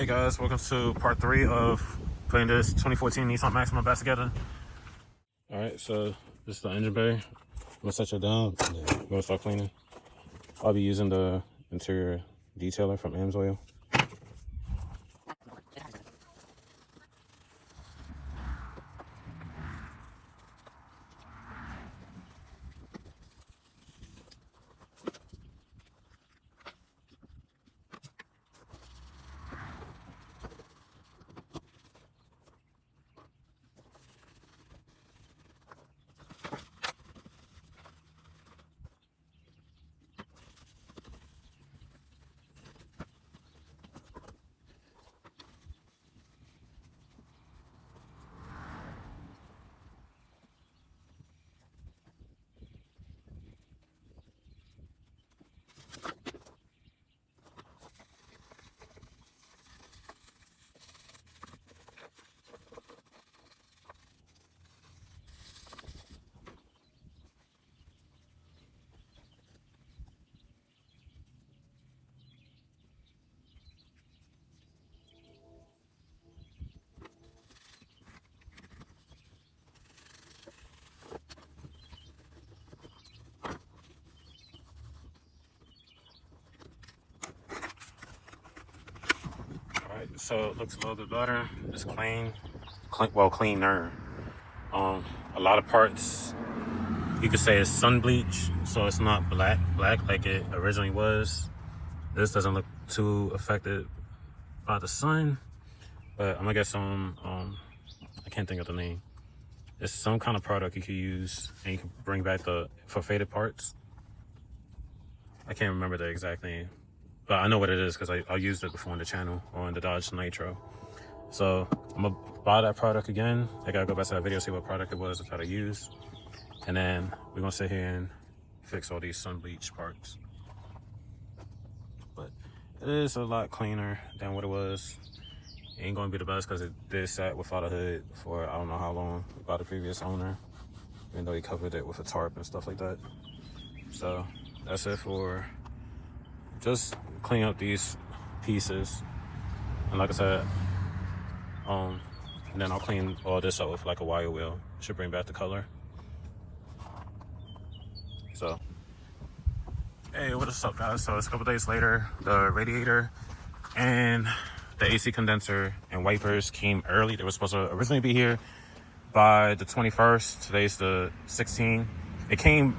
Hey guys, welcome to part 3 of putting this 2014 Nissan Maxima back together. Alright, so this is the engine bay. I'm gonna set it down and then we're gonna start cleaning. I'll be using the interior detailer from Amsoil. Alright, so it looks a little bit better. It's cleaner. A lot of parts you could say is sun bleach, so it's not black like it originally was. This doesn't look too affected by the sun, but I'm gonna get some I can't think of the name. It's some kind of product you could use and you can bring back for faded parts. I can't remember the exact name, but I know what it is because I used it before on the channel or in the Dodge Nitro. So I'm gonna buy that product again. I gotta go back to that video, see what product it was to try to use, and then we're gonna sit here and fix all these sun bleach parts. But it is a lot cleaner than what it was. It ain't gonna be the best because it did sat without a hood for I don't know how long by the previous owner, even though he covered it with a tarp and stuff like that. So that's it for just clean up these pieces. And like I said, and then I'll clean all this up with like a wire wheel. It should bring back the color. So, hey, what is up guys? So it's a couple days later. The radiator and the AC condenser and wipers came early. They were supposed to originally be here by the 21st. Today's the 16th. It came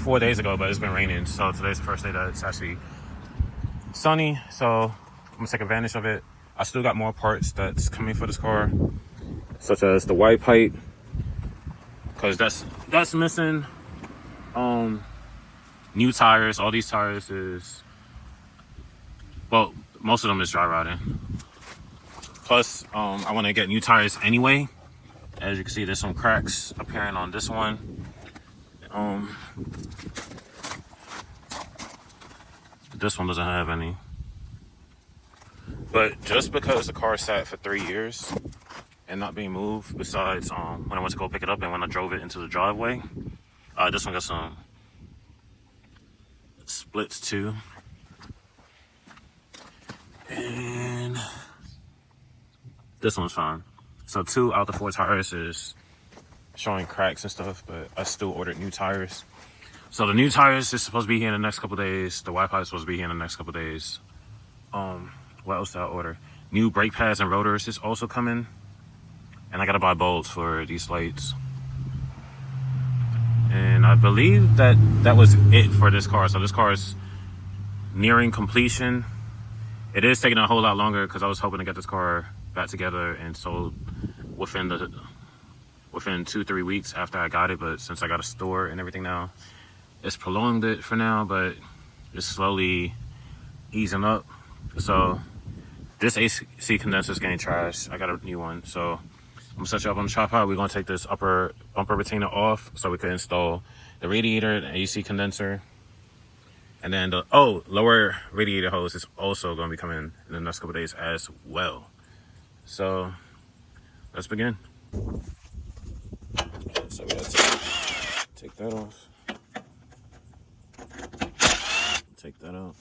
4 days ago, but it's been raining. So today's the first day that it's actually sunny. So I'm gonna take advantage of it. I still got more parts that's coming for this car, such as the wide pipe, because that's missing. New tires. All these tires is, well, most of them is dry rotting. Plus, I want to get new tires anyway. As you can see, there's some cracks appearing on this one. This one doesn't have any. But just because the car sat for 3 years and not being moved, besides when I went to go pick it up and when I drove it into the driveway, this one got some splits too. And this one's fine. So 2 out of the 4 tires is showing cracks and stuff, but I still ordered new tires. So the new tires is supposed to be here in the next couple days. The Wi-Fi is supposed to be here in the next couple days. What else did I order? New brake pads and rotors is also coming. And I gotta buy bulbs for these lights. And I believe that was it for this car. So this car is nearing completion. It is taking a whole lot longer because I was hoping to get this car back together and sold within 2-3 weeks after I got it. But since I got a store and everything now, it's prolonged it for now, but it's slowly easing up. So this AC condenser is getting trashed. I got a new one. So I'm gonna set you up on the tripod. We're gonna take this upper bumper retainer off so we can install the radiator, the AC condenser, and then the lower radiator hose is also gonna be coming in the next couple days as well. So let's begin. So we gotta take that off. Take that out.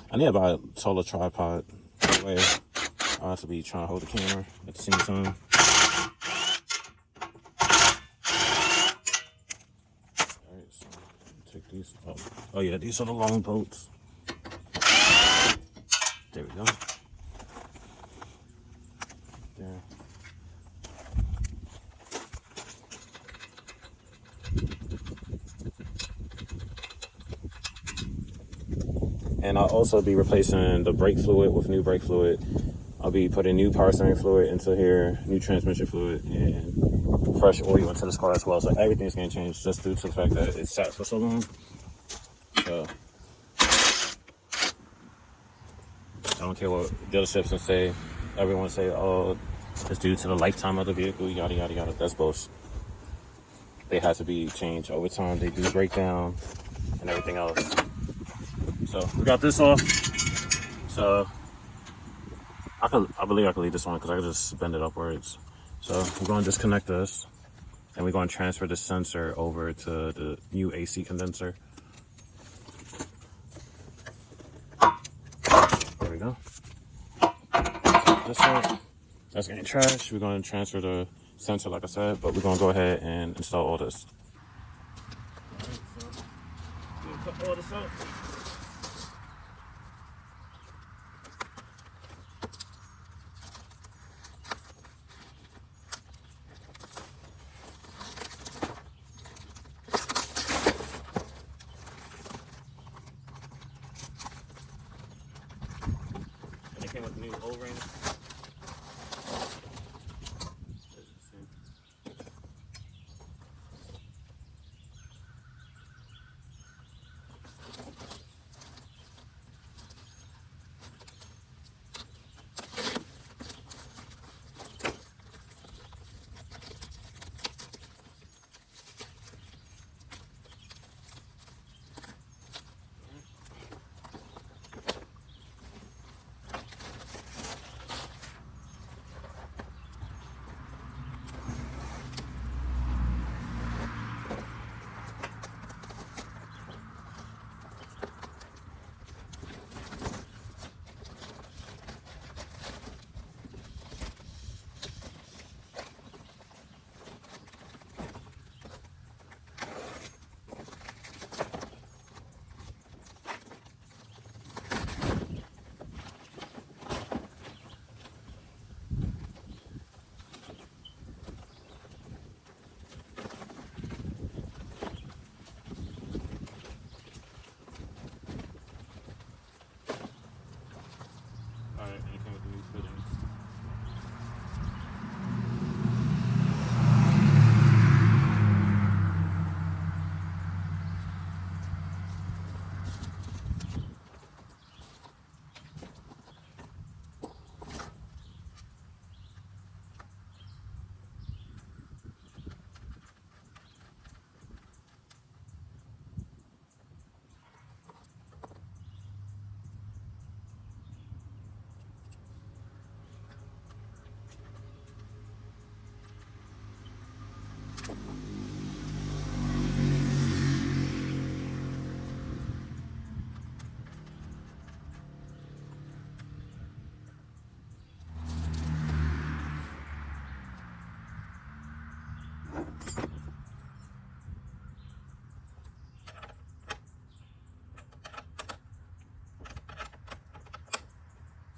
I need to buy a taller tripod. That way I have to be trying to hold the camera at the same time. Alright, so take these. Oh yeah, these are the long bolts. There we go. There. And I'll also be replacing the brake fluid with new brake fluid. I'll be putting new power steering fluid into here, new transmission fluid, and fresh oil into this car as well. So everything's gonna change just due to the fact that it's sat for so long. So I don't care what dealerships and say. Everyone say, oh, it's due to the lifetime of the vehicle, yada, yada, yada. That's bullshit. They have to be changed over time. They do break down and everything else. So we got this off. So I believe I can leave this one because I can just bend it upwards. So we're going to disconnect this and we're going to transfer the sensor over to the new AC condenser. There we go. This one, that's getting trashed. We're going to transfer the sensor like I said, but we're going to go ahead and install all this. All right, so we'll cut all this out. Came with new O-rings. Alright, anything with the new fittings.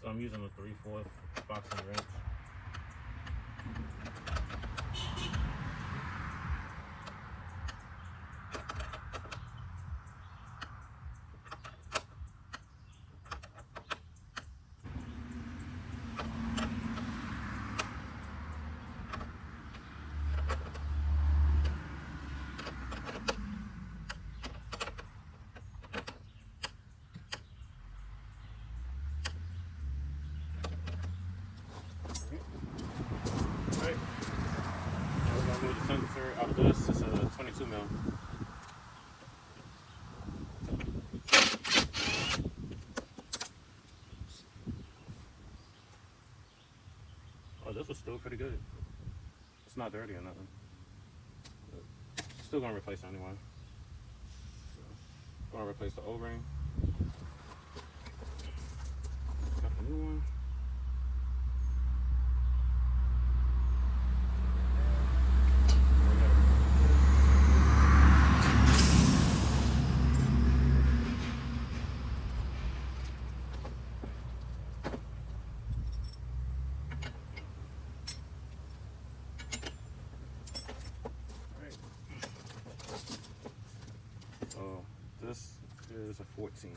So I'm using a 3/4 boxing wrench. Alright, now we're going to move the sensor out of this. It's a 22 mil. Oh, this was still pretty good. It's not dirty or nothing. But still going to replace it anyway. So, going to replace the O-ring. new one. So this is a 14.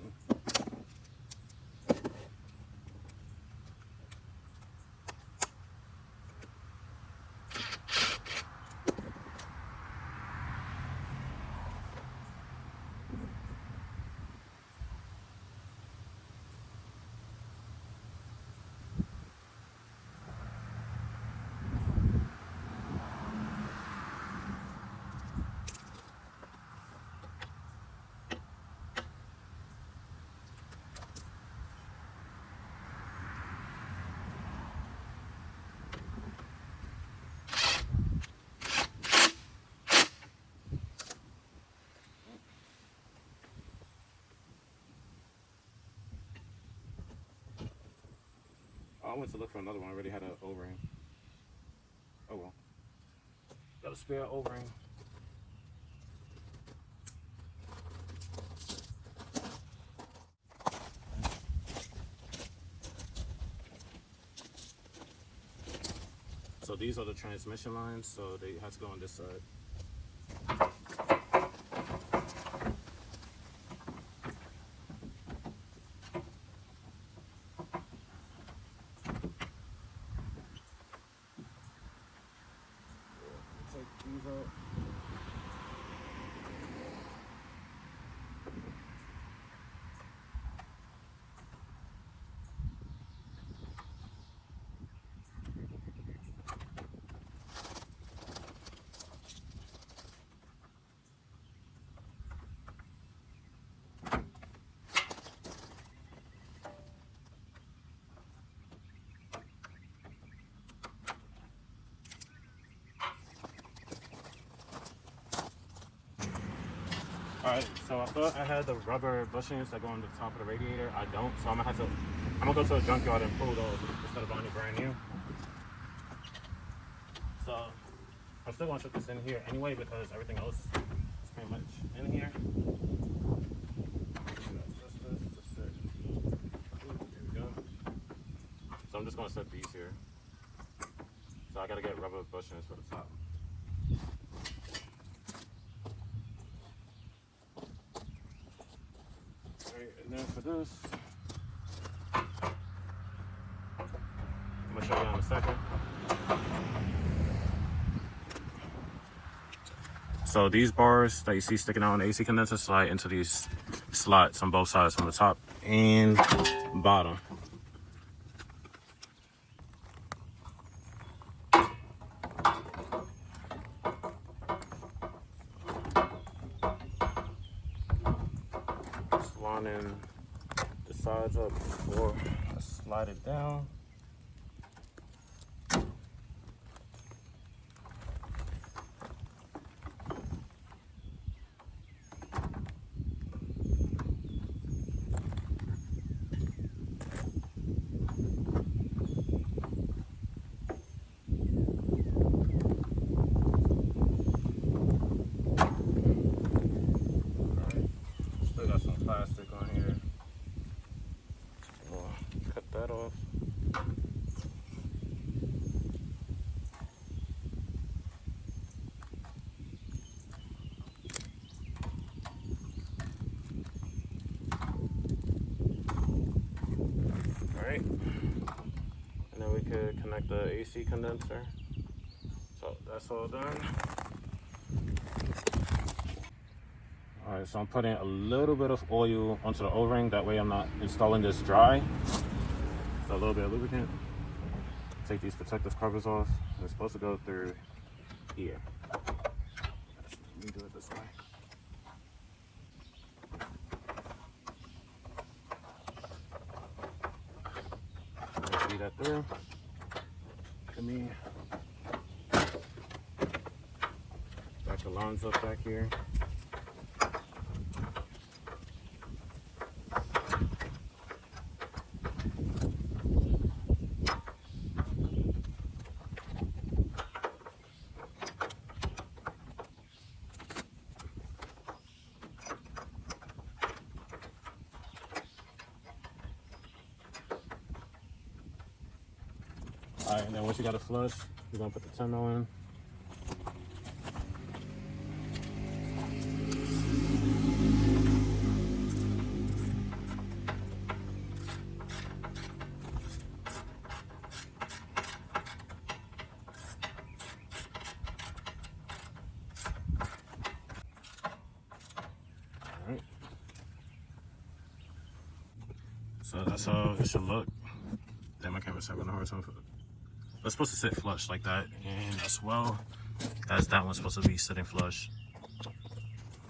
I went to look for another one. I already had an O-ring. Oh well. Got a spare O-ring. So these are the transmission lines, so they have to go on this side. Take these out. Alright, so I thought I had the rubber bushings that go on the top of the radiator. I don't, so I'm gonna go to a junkyard and pull those instead of buying it brand new. So I'm still gonna put this in here anyway because everything else is pretty much in here. There we go. So I'm just gonna set these here. So I gotta get rubber bushings for the top. And then for this, I'm gonna show you in a second. So these bars that you see sticking out on the AC condenser slide into these slots on both sides, from the top and bottom. Lining the sides up before I slide it down. Plastic on here. We'll cut that off. Alright. And then we could connect the AC condenser. So that's all done. Alright, so I'm putting a little bit of oil onto the O-ring, that way I'm not installing this dry. So a little bit of lubricant. Take these protective covers off. It's supposed to go through here. Let me do it this way. Feed that through. Let me back the lines up back here. Alright, and then once you got it flush, you're gonna put the 10 mil in. Alright. So that's how it should look. Damn, my camera's having a hard time. It's supposed to sit flush like that, and as well as that one's supposed to be sitting flush.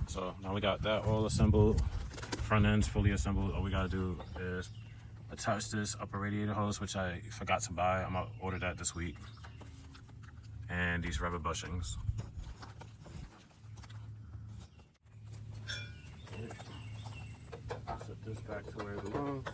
So now we got that all assembled. Front end's fully assembled. All we gotta do is attach this upper radiator hose, which I forgot to buy. I'm gonna order that this week. And these rubber bushings. Set this back to where it belongs.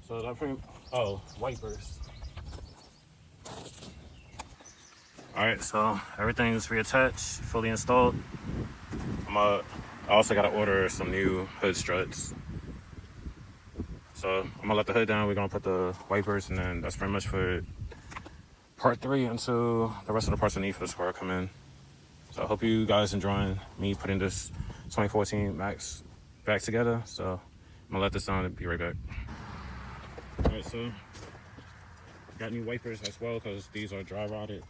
So that pretty, wipers. Alright, so everything's reattached, fully installed. I also gotta order some new hood struts. So I'm gonna let the hood down, we're gonna put the wipers, and then that's pretty much for part 3 until the rest of the parts underneath this car come in. So I hope you guys enjoying me putting this 2014 Max back together. So I'm gonna let this on and be right back. Alright, so got new wipers as well because these are dry rotted.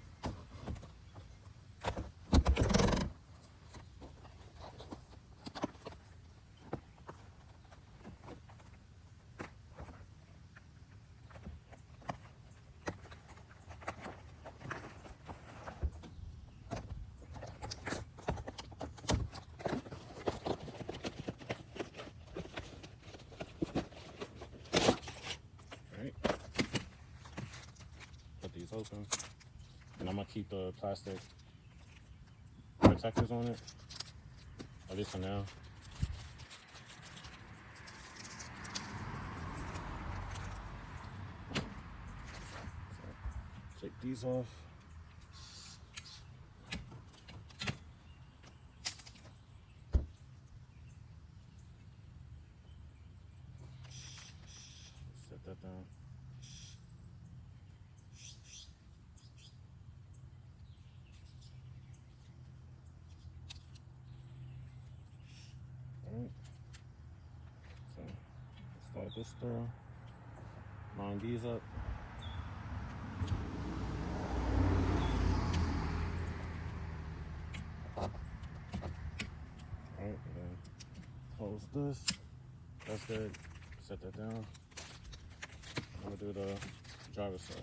Open, and I'm gonna keep the plastic protectors on it, at least for now. So, take these off. Set that down. So start this through, line these up. Alright, and then close this. That's good. Set that down. I'm gonna do the driver's side.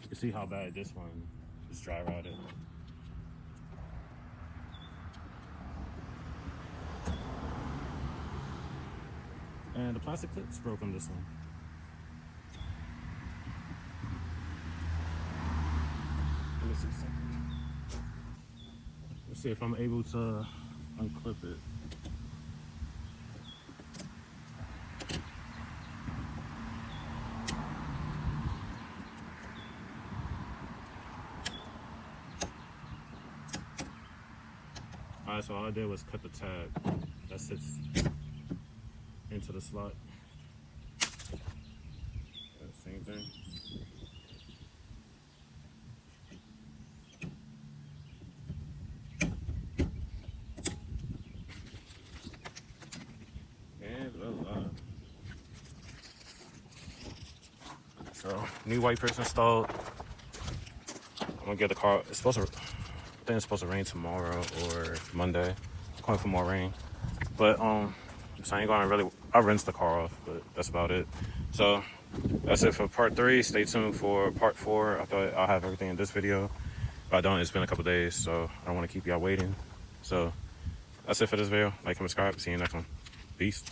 You can see how bad this one is dry rotted. And the plastic clip's broke on this one. Let me see something. Let's see if I'm able to unclip it. Alright, so all I did was cut the tab that sits into the slot. Same thing. And so new wipers installed. I'm gonna get the car. It's supposed to. I think it's supposed to rain tomorrow or Monday. Going for more rain, but so I ain't gonna really. I rinsed the car off, but that's about it. So that's it for part 3. Stay tuned for part 4. I thought I'll have everything in this video, but I don't. It's been a couple days, so I don't want to keep y'all waiting. So that's it for this video. Like, comment, subscribe. See you next one. Peace.